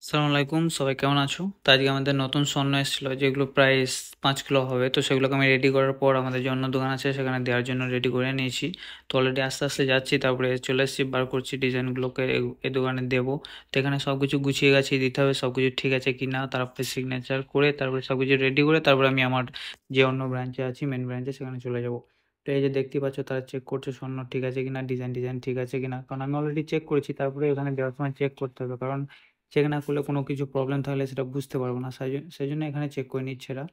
আসসালামু আলাইকুম, সবাই কেমন আছো? তো আজকে আমাদের নতুন স্বর্ণ এসেছিল যেগুলো প্রায় 5 কিলো হবে। তো সেগুলোকে আমি রেডি করার পর আমাদের যে অন্য দোকান আছে সেখানে দেওয়ার জন্য রেডি করে নিয়েছি। তো অলরেডি আস্তে আস্তে যাচ্ছি, তারপরে চলে এসেছি, বার করছি ডিজাইনগুলোকে এই দোকানে দেবো। তো এখানে সব কিছু গুছিয়ে গাছিয়ে দিতে হবে, সব কিছু ঠিক আছে কি না, তারপরে সিগনেচার করে তারপরে সব কিছু রেডি করে তারপরে আমি আমার যে অন্য ব্রাঞ্চে আছি, মেন ব্রাঞ্চে, সেখানে চলে যাবো। তো এই যে দেখতে পাচ্ছ, তারা চেক করছে স্বর্ণ ঠিক আছে কিনা, ডিজাইন ঠিক আছে কিনা, কারণ আমি অলরেডি চেক করেছি। তারপরে এখানে দেওয়ার সময় চেক করতে হবে, কারণ চেক না করলে কোনো কিছু প্রবলেম থাকলে সেটা বুঝতে পারবো না। সেই জন্য এখানে চেক করে নিচ্ছে এরা।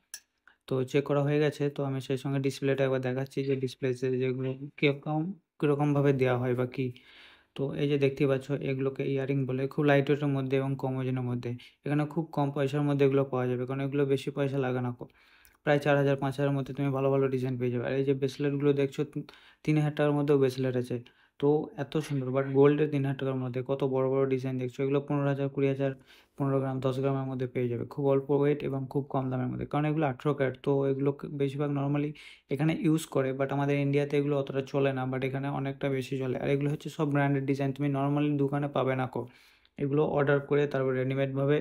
তো চেক করা হয়ে গেছে, তো আমি সেই সঙ্গে ডিসপ্লেটা একবার দেখাচ্ছি যে ডিসপ্লেতে যেগুলো কীরকমভাবে দেওয়া হয় বা কী। তো এই যে দেখতেই পাচ্ছ, এগুলোকে ইয়ারিং বলে, খুব লাইট ওয়েটের মধ্যে এবং কম ওজনের মধ্যে। এখানে খুব কম পয়সার মধ্যে এগুলো পাওয়া যাবে, কারণ এগুলো বেশি পয়সা লাগে না। প্রায় 4,000-5,000 মধ্যে তুমি ভালো ভালো ডিজাইন পেয়ে যাবে। আর এই যে ব্রেসলেটগুলো দেখছো, 3,000 টাকার মধ্যেও ব্রেসলেট আছে। তো এত সুন্দর, বাট গোল্ডের 3,000 টাকার মধ্যে কত বড় বড় ডিজাইন দেখছো, এগুলো 15,000, 20,000, 15 গ্রাম, 10 গ্রামের মধ্যে পেয়ে যাবে, খুব অল্প ওয়েট এবং খুব কম দামের মধ্যে। কারণ এগুলো 18 ক্যারেট, তো এগুলো বেশিরভাগ নর্মালি এখানে ইউজ করে, বাট আমাদের ইন্ডিয়াতে এগুলো অতটা চলে না, বাট এখানে অনেকটা বেশি চলে। আর এগুলো হচ্ছে সব ব্র্যান্ডেড ডিজাইন, তুমি নর্মালি দোকানে পাবে না এগুলো অর্ডার করে তারপর রেডিমেডভাবে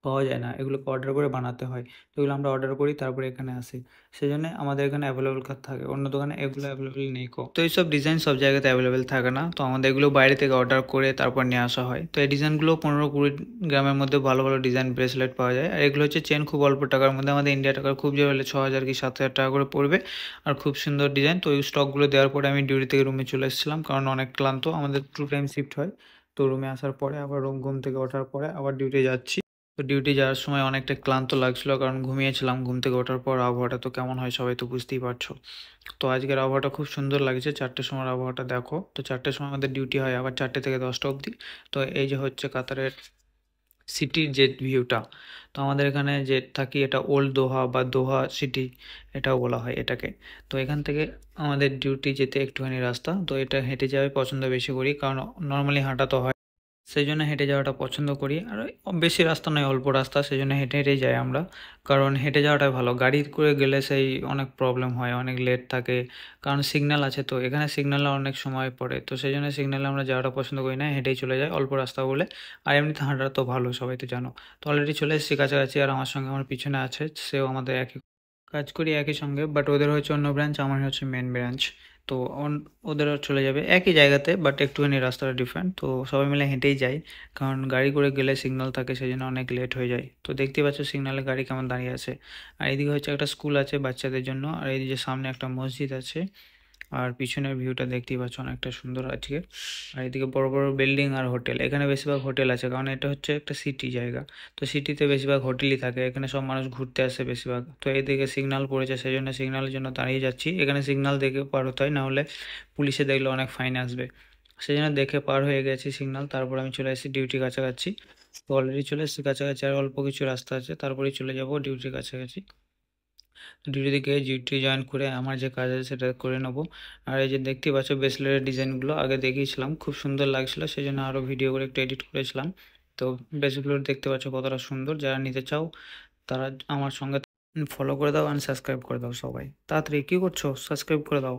পাওয়া যায় না, এগুলোকে অর্ডার করে বানাতে হয়। তো এগুলো আমরা অর্ডার করি, তারপরে এখানে আসে। সেজন্য আমাদের এখানে অ্যাভেলেবেল থাকে, অন্য দোকানে এগুলো অ্যাভেলেবেল নেই তো এইসব ডিজাইন সব জায়গাতে অ্যাভেলেবেল থাকে না, তো আমাদের এগুলো বাইরে থেকে অর্ডার করে তারপর নিয়ে আসা হয়। তো এই ডিজাইনগুলো 15-20 গ্রামের মধ্যে ভালো ভালো ডিজাইন ব্রেসলেট পাওয়া যায়। আর এগুলো হচ্ছে চেন, খুব অল্প টাকার মধ্যে, আমাদের ইন্ডিয়া টাকার খুব জোর হলে 6,000 কি 7,000 টাকা করে পড়বে। আর খুব সুন্দর ডিজাইন। তো এই স্টকগুলো দেওয়ার পরে আমি ডিউটি থেকে রুমে চলে এসেছিলাম, কারণ অনেক ক্লান্ত, আমাদের 2 টাইম শিফট হয়। তো রুমে আসার পরে আবার ঘুম থেকে ওঠার পরে আবার ডিউটি যাচ্ছি। তো ডিউটি যাওয়ার সময় অনেকটা ক্লান্ত লাগছিল, কারণ ঘুমিয়েছিলাম। ঘুম থেকে ওঠার পর আবহাওয়াটা তো কেমন হয় সবাই তো বুঝতেই পারছো। তো আজকের আবহাওয়াটা খুব সুন্দর লাগছে, 4টের সময় আবহাওয়াটা দেখো। তো 4টের সময় আমাদের ডিউটি হয় আবার 4টে থেকে 10টা অবধি। তো এই যে হচ্ছে কাতারের সিটির যে ভিউটা। তো আমাদের এখানে যে থাকি, এটা ওল্ড দোহা বা দোহা সিটি এটাও বলা হয় এটাকে। তো এখান থেকে আমাদের ডিউটি যেতে একটুখানি রাস্তা, তো এটা হেঁটে যাওয়াই পছন্দ বেশি করি, কারণ নর্মালি হাঁটা তো হয়, সেই জন্য হেঁটে যাওয়াটা পছন্দ করি। আর বেশি রাস্তা নয়, অল্প রাস্তা, সেই জন্য হেঁটে হেঁটেই যাই আমরা। কারণ হেঁটে যাওয়াটাই ভালো, গাড়ি করে গেলে সেই অনেক প্রবলেম হয়, অনেক লেট থাকে, কারণ সিগন্যাল আছে, তো এখানে সিগন্যালে অনেক সময় পড়ে। তো সেই জন্য সিগন্যালে আমরা যাওয়াটা পছন্দ করি না, হেঁটেই চলে যাই অল্প রাস্তা বলে। আর এমনিতে হাঁটা তো ভালো, সবাই তো জানো। তো অলরেডি চলে এসেছি কাছাকাছি, আর আমার সঙ্গে আমার পিছনে আছে, সেও আমাদের একই কাজ করি একই সঙ্গে, বাট ওদের হচ্ছে অন্য ব্রাঞ্চ, আমার হচ্ছে মেন ব্রাঞ্চ। তো ওদেরও চলে যাবে একই জায়গাতে, বাট একটুখানি রাস্তাটা ডিফারেন্ট। তো সবাই মিলে হেঁটেই যাই, কারণ গাড়ি করে গেলে সিগন্যাল থাকে, সেই জন্য অনেক লেট হয়ে যায়। তো দেখতে পাচ্ছ সিগন্যালে গাড়ি কেমন দাঁড়িয়ে আছে। আর এদিকে হচ্ছে একটা স্কুল আছে বাচ্চাদের জন্য, আর এইদিকে সামনে একটা মসজিদ আছে। আর পিছনের ভিউটা দেখতেই পাচ্ছ, অনেকটা সুন্দর আজকে। আর এদিকে বড় বড় বিল্ডিং আর হোটেল, এখানে বেশিরভাগ হোটেল আছে, কারণ এটা হচ্ছে একটা সিটি জায়গা। তো সিটিতে বেশিরভাগ হোটেলই থাকে, এখানে সব মানুষ ঘুরতে আসে বেশিরভাগ। তো এইদিকে সিগন্যাল পড়েছে, সেই জন্য সিগন্যালের জন্য দাঁড়িয়ে যাচ্ছি। এখানে সিগন্যাল দেখে পার হতে হয়, নাহলে পুলিশে দেখলে অনেক ফাইন আসবে। সেই জন্য দেখে পার হয়ে গেছি সিগন্যাল, তারপর আমি চলে এসেছি ডিউটি কাছাকাছি। তো অলরেডি চলে এসেছি কাছাকাছি, আর অল্প কিছু রাস্তা আছে, তারপরেই চলে যাব ডিউটির কাছাকাছি। ডিউটি থেকে ডিউটি জয়েন করে আমার যে কাজ আছে সেটা করে নেবো। আর এই যে দেখতে পাচ্ছ ব্রেসলেটের ডিজাইনগুলো আগে দেখিয়েছিলাম, খুব সুন্দর লাগছিলো, সেই জন্য আরও ভিডিও করে একটু এডিট করেছিলাম। তো ব্রেসলেট দেখতে পাচ্ছ কতটা সুন্দর, যারা নিতে চাও তারা আমার সঙ্গে ফলো করে দাও, অ্যান্ড সাবস্ক্রাইব করে দাও। সবাই তাড়াতাড়ি কী করছো, সাবস্ক্রাইব করে দাও।